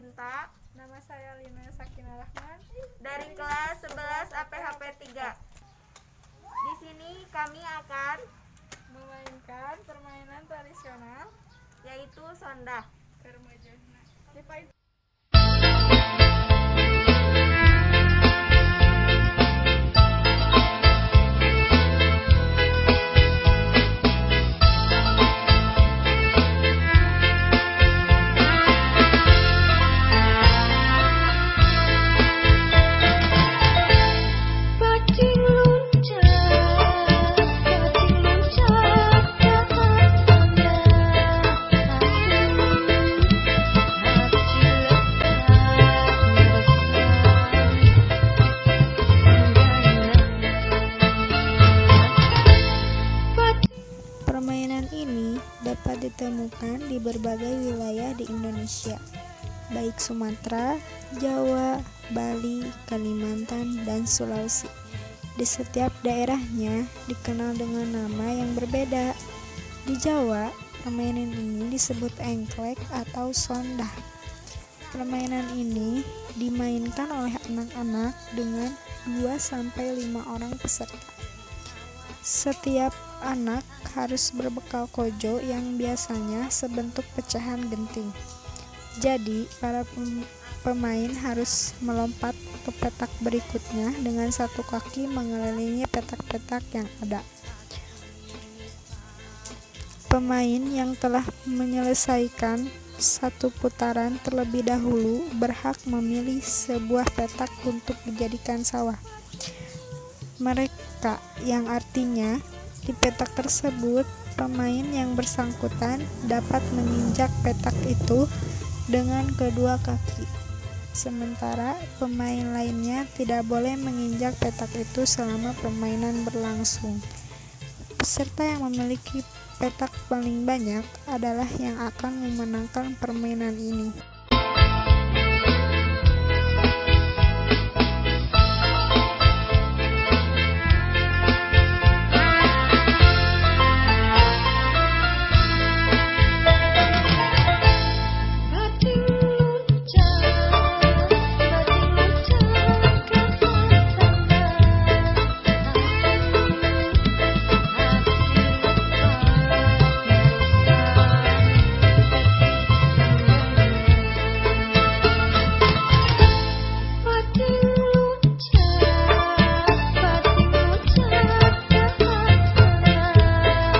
Sinta. Nama saya Lina Sakina Rahman Dari kelas 11 APHP 3. Di sini kami akan memainkan permainan tradisional yaitu sondah. Permainan ini dapat ditemukan di berbagai wilayah di Indonesia, baik Sumatera, Jawa, Bali, Kalimantan, dan Sulawesi. Di setiap daerahnya dikenal dengan nama yang berbeda. Di Jawa, permainan ini disebut engklek atau sondah. Permainan ini dimainkan oleh anak-anak dengan 2-5 orang peserta. Setiap anak harus berbekal kojo yang biasanya sebentuk pecahan genting. Jadi, para pemain harus melompat ke petak berikutnya dengan satu kaki mengelilingi petak-petak yang ada. Pemain yang telah menyelesaikan satu putaran terlebih dahulu berhak memilih sebuah petak untuk dijadikan sawah. Mereka yang artinya di petak tersebut pemain yang bersangkutan dapat menginjak petak itu dengan kedua kaki. Sementara pemain lainnya tidak boleh menginjak petak itu selama permainan berlangsung. Peserta yang memiliki petak paling banyak adalah yang akan memenangkan permainan ini.